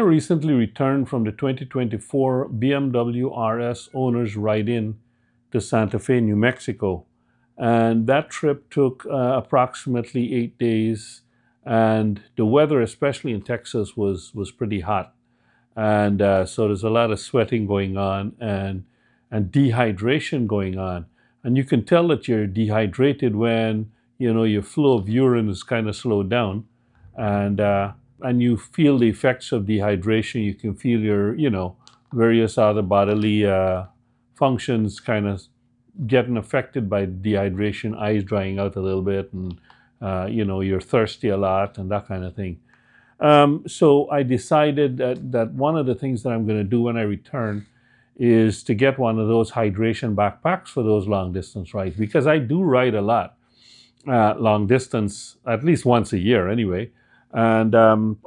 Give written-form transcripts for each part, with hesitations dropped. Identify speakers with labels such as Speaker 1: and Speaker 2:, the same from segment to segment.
Speaker 1: recently returned from the 2024 BMW RS Owners Ride-In to Santa Fe, New Mexico. And that trip took approximately 8 days. And the weather, especially in Texas, was pretty hot. And so there's a lot of sweating going on and dehydration going on. And you can tell that you're dehydrated when, your flow of urine is kind of slowed down. And you feel the effects of dehydration. You can feel your, various other bodily functions kind of getting affected by dehydration, eyes drying out a little bit, and, you're thirsty a lot and that kind of thing. So I decided that one of the things that I'm going to do when I return is to get one of those hydration backpacks for those long distance rides, because I do ride a lot, long distance, at least once a year anyway. And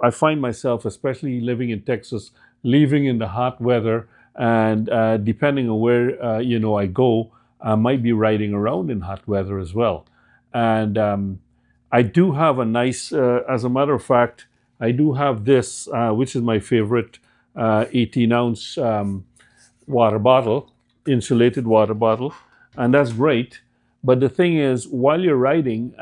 Speaker 1: I find myself, especially living in Texas, leaving in the hot weather, and depending on where I go, I might be riding around in hot weather as well. And I do have a nice, as a matter of fact, I do have this, which is my favorite 18-ounce water bottle, insulated water bottle, and that's great. But the thing is, while you're riding,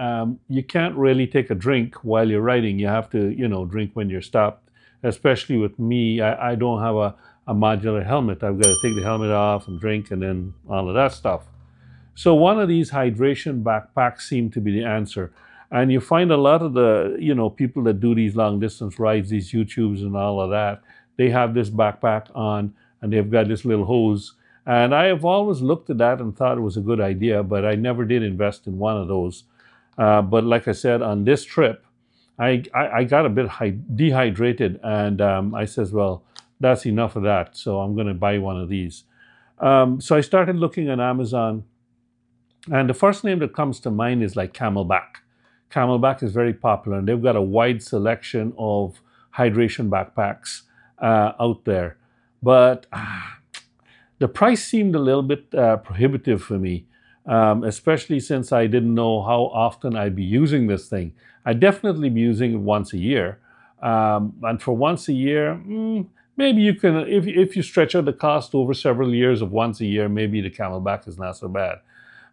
Speaker 1: you can't really take a drink while you're riding. You have to, drink when you're stopped. Especially with me, I don't have a modular helmet. I've got to take the helmet off and drink and then all of that stuff. So one of these hydration backpacks seemed to be the answer. And you find a lot of the, people that do these long distance rides, these YouTubes and all of that, they have this backpack on and they've got this little hose. And I have always looked at that and thought it was a good idea, but I never did invest in one of those. But like I said, on this trip, I got a bit dehydrated, and I says, well, that's enough of that. So I'm going to buy one of these. So I started looking on Amazon, and the first name that comes to mind is like Camelbak. Camelbak is very popular, and they've got a wide selection of hydration backpacks out there. But the price seemed a little bit prohibitive for me, especially since I didn't know how often I'd be using this thing. I'd definitely be using it once a year. And for once a year, maybe you can, if you stretch out the cost over several years of once a year, maybe the Camelbak is not so bad.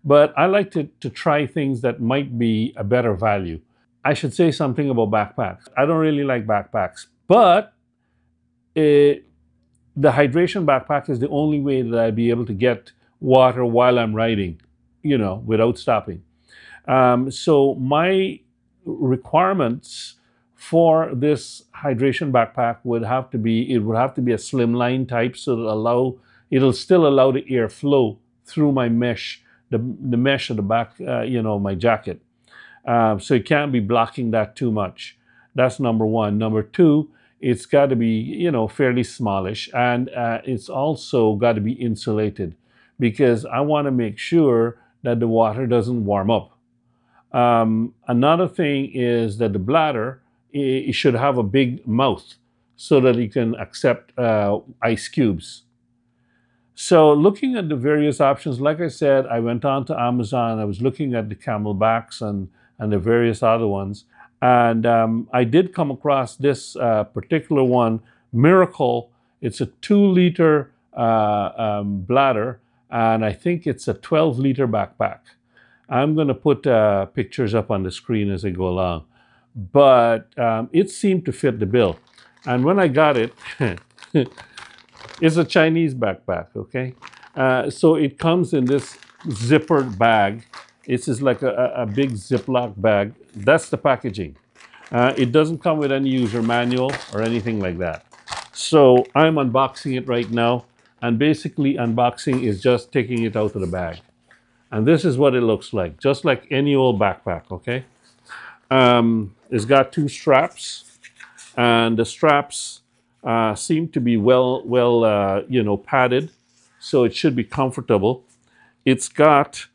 Speaker 1: But I like to try things that might be a better value. I should say something about backpacks. I don't really like backpacks, but the hydration backpack is the only way that I'd be able to get water while I'm riding, without stopping. So my requirements for this hydration backpack would have to be, it would have to be a slimline type, so that it'll still allow the air flow through my mesh, the mesh of the back, my jacket. So it can't be blocking that too much. That's number one. Number two, it's got to be, fairly smallish, and it's also got to be insulated, because I want to make sure that the water doesn't warm up. Another thing is that the bladder, it should have a big mouth so that it can accept ice cubes. So looking at the various options, like I said, I went on to Amazon. I was looking at the Camelbaks and the various other ones. And I did come across this particular one, Miracol. It's a 2-liter bladder, and I think it's a 12-liter backpack. I'm going to put pictures up on the screen as I go along. But it seemed to fit the bill. And when I got it, it's a Chinese backpack, okay? So it comes in this zippered bag. It's just like a big Ziploc bag. That's the packaging. It doesn't come with any user manual or anything like that. So I'm unboxing it right now. And basically unboxing is just taking it out of the bag. And this is what it looks like, just like any old backpack, okay? It's got 2 straps. And the straps seem to be well, padded, so it should be comfortable. It's got,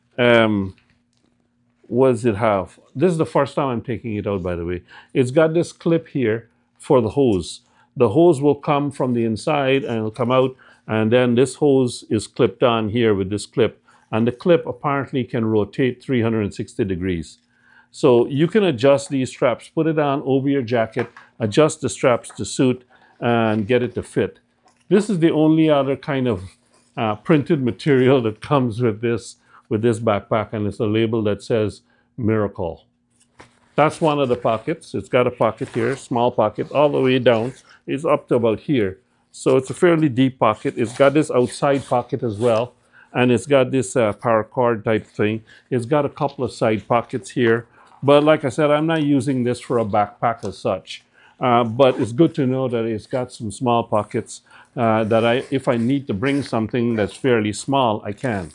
Speaker 1: what does it have? This is the first time I'm taking it out, by the way. It's got this clip here for the hose. The hose will come from the inside and it'll come out, and then this hose is clipped on here with this clip. And the clip apparently can rotate 360 degrees. So you can adjust these straps, put it on over your jacket, adjust the straps to suit, and get it to fit. This is the only other kind of printed material that comes with this backpack, and it's a label that says Miracle. That's one of the pockets. It's got a pocket here, small pocket, all the way down. It's up to about here. So it's a fairly deep pocket. It's got this outside pocket as well. And it's got this paracord type thing. It's got a couple of side pockets here. But like I said, I'm not using this for a backpack as such. But it's good to know that it's got some small pockets that if I need to bring something that's fairly small, I can.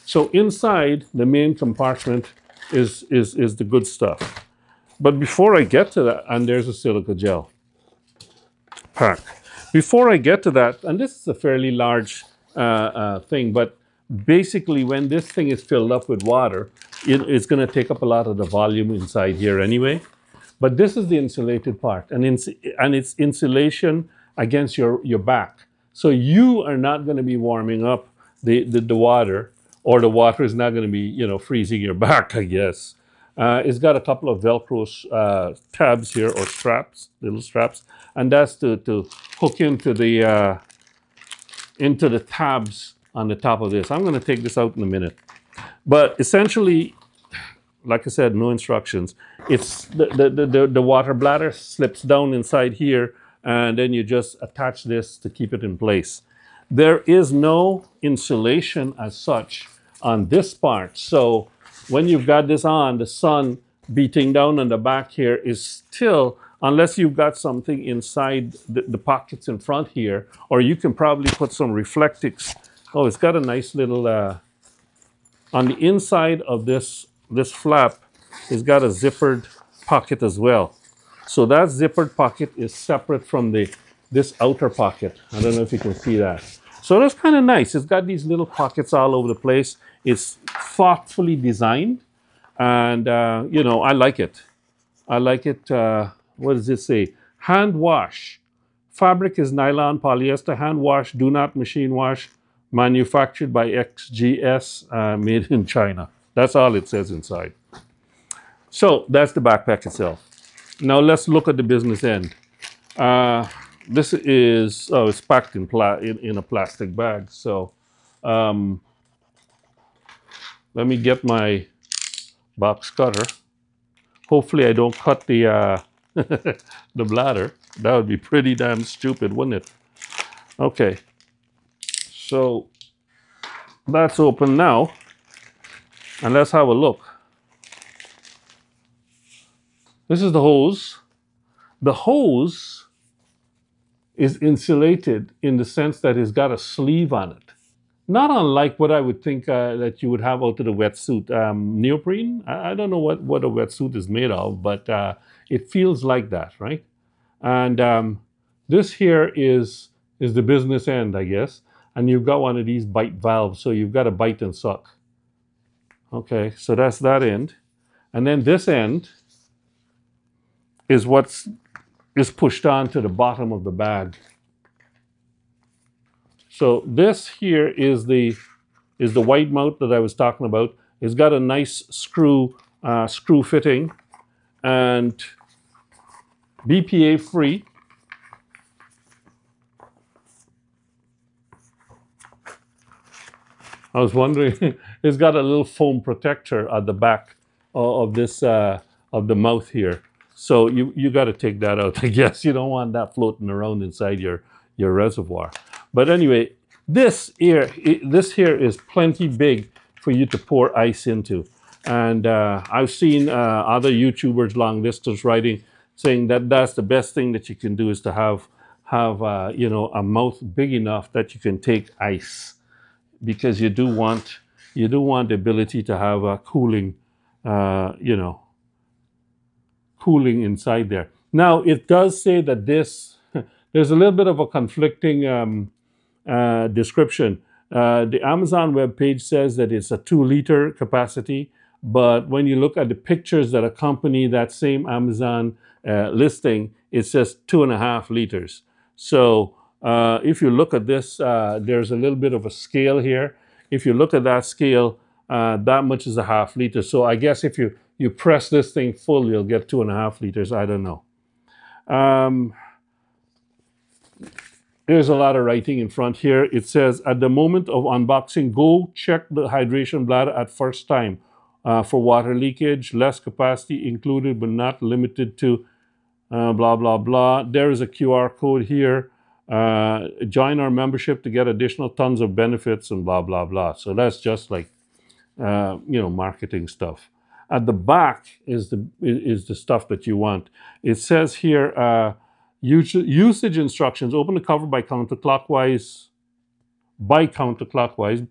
Speaker 1: So inside the main compartment is the good stuff. But before I get to that, and there's a silica gel pack. Before I get to that, and this is a fairly large thing, but basically when this thing is filled up with water, it's going to take up a lot of the volume inside here anyway. But this is the insulated part, and it's insulation against your back. So you are not going to be warming up the water, or the water is not going to be, freezing your back, I guess. It's got a couple of Velcro tabs here, or straps, little straps, and that's to hook into the tabs on the top of this. I'm going to take this out in a minute. But essentially, like I said, no instructions. It's the water bladder slips down inside here, and then you just attach this to keep it in place. There is no insulation as such on this part. So when you've got this on, the sun beating down on the back here is still, unless you've got something inside the pockets in front here, or you can probably put some reflectics. Oh, it's got a nice little, on the inside of this flap, it's got a zippered pocket as well. So that zippered pocket is separate from this outer pocket. I don't know if you can see that. So that's kind of nice. It's got these little pockets all over the place. It's thoughtfully designed, and I like it. I like it. What does it say? Hand wash. Fabric is nylon polyester. Hand wash. Do not machine wash. Manufactured by XGS. Made in China. That's all it says inside. So that's the backpack itself. Now let's look at the business end. This is, it's packed in a plastic bag. So let me get my box cutter. Hopefully I don't cut the the bladder. That would be pretty damn stupid, wouldn't it? Okay. So that's open now. And let's have a look. This is the hose. The hose is insulated in the sense that it's got a sleeve on it. Not unlike what I would think that you would have out of the wetsuit. Neoprene? I don't know what a wetsuit is made of, but it feels like that, right? And this here is the business end, I guess. And you've got one of these bite valves, so you've got to bite and suck. Okay, so that's that end. And then this end is what is pushed on to the bottom of the bag. So this here is the wide mount that I was talking about. It's got a nice screw fitting, and BPA free. I was wondering, it's got a little foam protector at the back of this of the mouth here. So you got to take that out. I guess you don't want that floating around inside your reservoir. But anyway, this here is plenty big for you to pour ice into. And I've seen other YouTubers long distance riding saying that that's the best thing that you can do, is to have a mouth big enough that you can take ice, because you do want the ability to have a cooling cooling inside there. Now it does say that there's a little bit of a conflicting description. The Amazon webpage says that it's a 2-liter capacity, but when you look at the pictures that accompany that same Amazon listing, it says 2.5 liters. So if you look at this, there's a little bit of a scale here. If you look at that scale, that much is a 1/2 liter. So I guess if you press this thing full, you'll get 2.5 liters. I don't know. There's a lot of writing in front here. It says, at the moment of unboxing, go check the hydration bladder at first time for water leakage, less capacity included but not limited to blah, blah, blah. There is a QR code here. Join our membership to get additional tons of benefits and blah, blah, blah. So that's just like, marketing stuff. At the back is the stuff that you want. It says here, usage instructions. Open the cover by counterclockwise,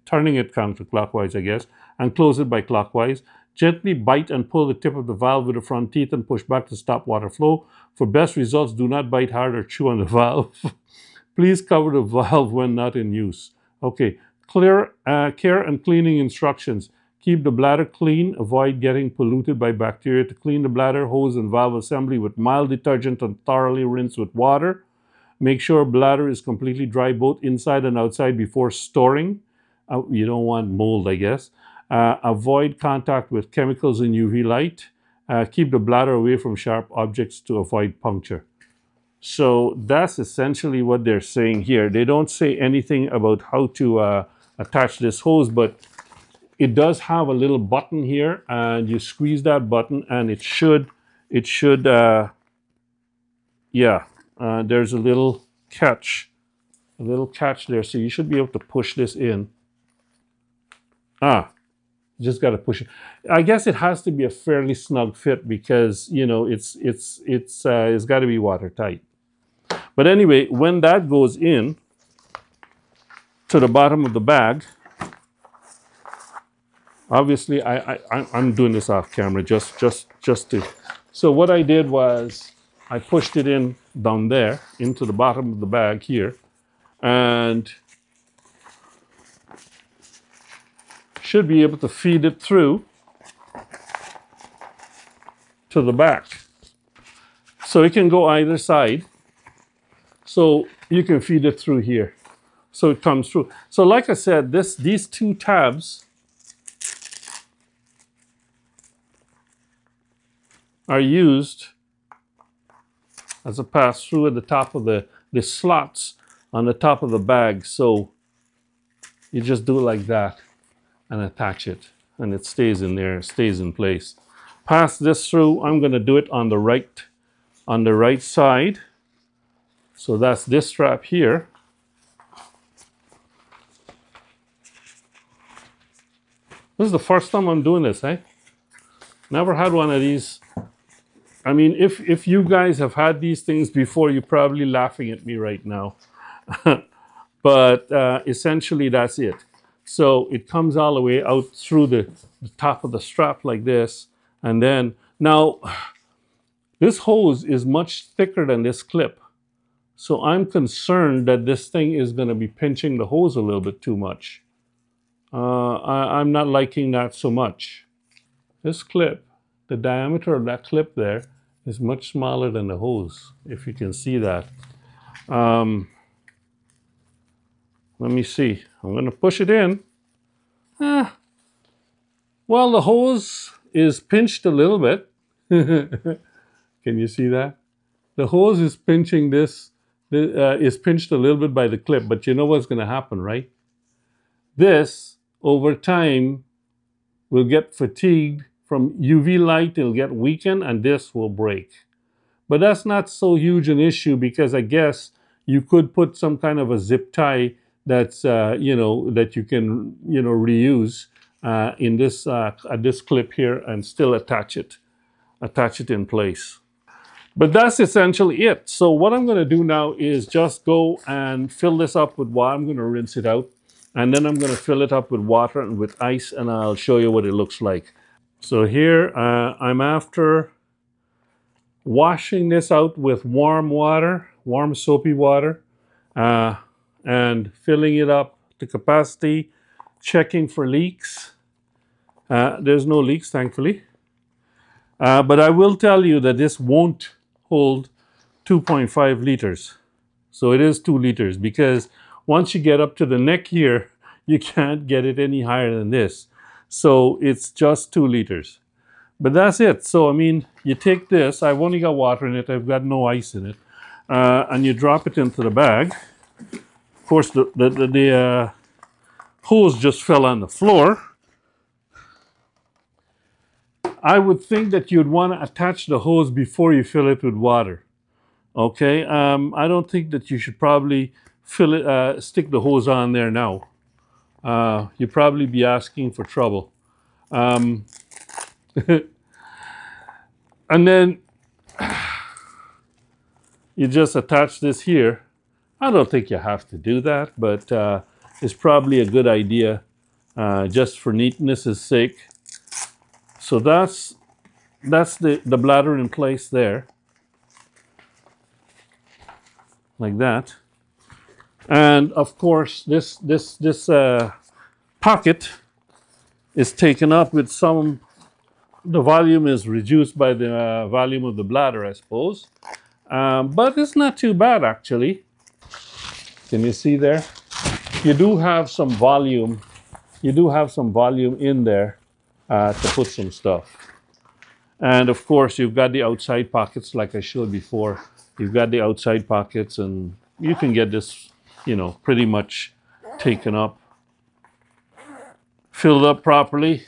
Speaker 1: turning it counterclockwise, I guess, and close it by clockwise. Gently bite and pull the tip of the valve with the front teeth and push back to stop water flow. For best results, do not bite hard or chew on the valve. Please cover the valve when not in use. Okay, care and cleaning instructions. Keep the bladder clean. Avoid getting polluted by bacteria. To clean the bladder, hose, and valve assembly with mild detergent and thoroughly rinse with water. Make sure bladder is completely dry both inside and outside before storing. You don't want mold, I guess. Avoid contact with chemicals in UV light. Keep the bladder away from sharp objects to avoid puncture. So that's essentially what they're saying here. They don't say anything about how to attach this hose, but it does have a little button here, and you squeeze that button, and there's a little catch there, so you should be able to push this in. Just got to push it. I guess it has to be a fairly snug fit because it's got to be watertight. But anyway, when that goes in to the bottom of the bag, obviously I'm doing this off camera just to. So what I did was I pushed it in down there into the bottom of the bag here, and should be able to feed it through to the back. So it can go either side. So you can feed it through here. So it comes through. So like I said, these two tabs are used as a pass-through at the top of the slots on the top of the bag. So you just do it like that and attach it, and it stays in there, stays in place. Pass this through. I'm going to do it on the right side. So that's this strap here. This is the first time I'm doing this, eh? Never had one of these. I mean, if you guys have had these things before, you're probably laughing at me right now. But essentially, that's it. So it comes all the way out through the top of the strap like this. And then, now, this hose is much thicker than this clip. So I'm concerned that this thing is going to be pinching the hose a little bit too much. I'm not liking that so much. This clip, the diameter of that clip there is much smaller than the hose, if you can see that. Let me see. I'm going to push it in. Well, the hose is pinched a little bit. Can you see that? The hose is pinching this, is pinched a little bit by the clip, but you know what's going to happen, right? This, over time, will get fatigued from UV light. It'll get weakened, and this will break. But that's not so huge an issue because I guess you could put some kind of a zip tie that's that you can reuse in this clip here and still attach it in place. But that's essentially it. So what I'm going to do now is just go and fill this up with water. I'm going to rinse it out, and then I'm going to fill it up with water and with ice, and I'll show you what it looks like. So here I'm after washing this out with warm water, warm soapy water, and filling it up to capacity, checking for leaks. There's no leaks, thankfully. But I will tell you that this won't hold 2.5 liters. So it is 2 liters because once you get up to the neck here, you can't get it any higher than this. So it's just 2 liters. But that's it. So, I mean, you take this. I've only got water in it. I've got no ice in it. And you drop it into the bag. Of course, the hose just fell on the floor. I would think that you'd want to attach the hose before you fill it with water. Okay, I don't think that you should probably fill it, stick the hose on there now. You'd probably be asking for trouble. Um, and then you just attach this here. I don't think you have to do that, but it's probably a good idea just for neatness' sake. So that's the bladder in place there, like that. And of course, this pocket is taken up with some. The volume is reduced by the volume of the bladder, I suppose. But it's not too bad, actually. Can you see there? You do have some volume. You do have some volume in there to put some stuff. And of course, you've got the outside pockets, like I showed before. You've got the outside pockets, and you can get this, pretty much taken up, filled up properly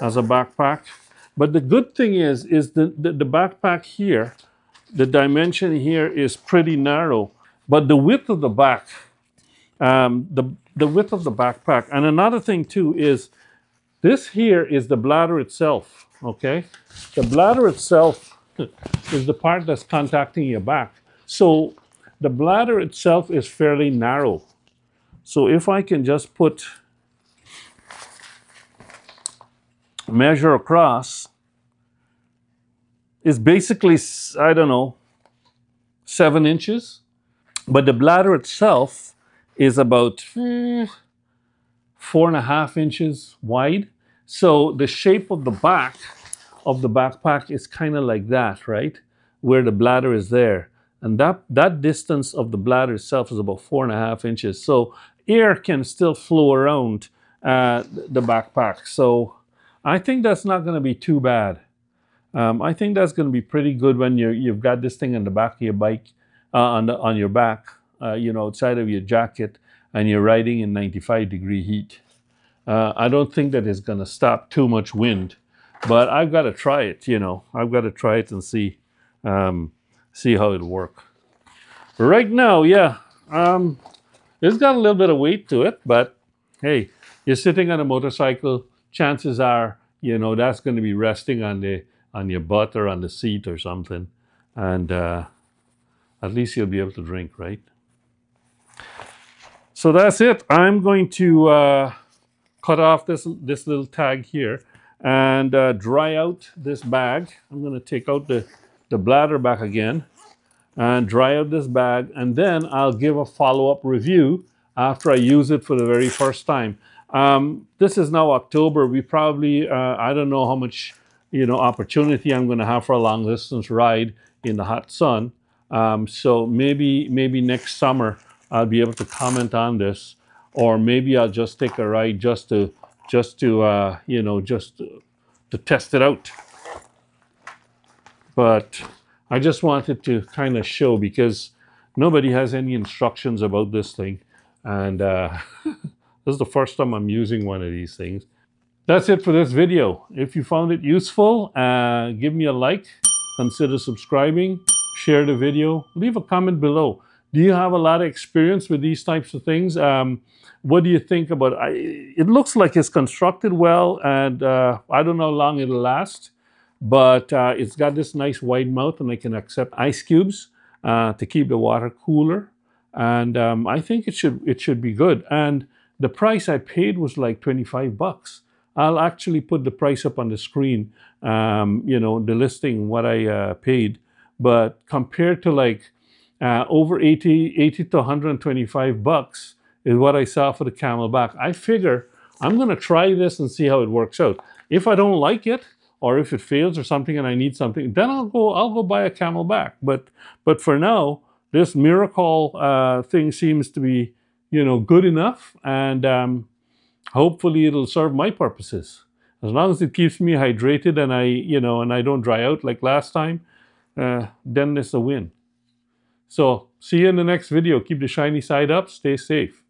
Speaker 1: as a backpack. But the good thing is the backpack here, the dimension here is pretty narrow, but the width of the back, the width of the backpack, and another thing too is this here is the bladder itself, okay? The bladder itself is the part that's contacting your back. So the bladder itself is fairly narrow. So if I can just measure across, is basically, I don't know, 7 inches. But the bladder itself is about 4.5 inches wide. So the shape of the back of the backpack is kind of like that, right? Where the bladder is there. And that distance of the bladder itself is about 4.5 inches. So air can still flow around the backpack. So I think that's not going to be too bad. I think that's going to be pretty good when you've got this thing on the back of your bike, on your back, outside of your jacket, and you're riding in 95-degree heat. I don't think that it's going to stop too much wind, but I've got to try it. I've got to try it and see how it'll work. Right now, yeah, it's got a little bit of weight to it, but hey, you're sitting on a motorcycle. Chances are, that's going to be resting on your butt or on the seat or something, and at least you'll be able to drink, right? So that's it. I'm going to cut off this little tag here and dry out this bag. I'm going to take out the bladder back again and dry out this bag, and then I'll give a follow-up review after I use it for the very first time. This is now October. We probably, I don't know how much opportunity I'm going to have for a long distance ride in the hot sun. So maybe next summer I'll be able to comment on this, or maybe I'll just take a ride just to test it out. But I just wanted to kind of show, because nobody has any instructions about this thing, and this is the first time I'm using one of these things. That's it for this video. If you found it useful, give me a like, consider subscribing, share the video, leave a comment below. Do you have a lot of experience with these types of things? What do you think about it? It looks like it's constructed well, and I don't know how long it'll last, but it's got this nice wide mouth, and I can accept ice cubes to keep the water cooler. And I think it should be good. And the price I paid was like 25 bucks. I'll actually put the price up on the screen, the listing, what I paid. But compared to like over 80 to 125 bucks is what I saw for the Camelbak. I figure I'm going to try this and see how it works out. If I don't like it, or if it fails or something and I need something, then I'll go buy a Camelbak. But for now, this Miracol thing seems to be good enough, and hopefully it'll serve my purposes. As long as it keeps me hydrated and I don't dry out like last time, then it's a win. So see you in the next video. Keep the shiny side up. Stay safe.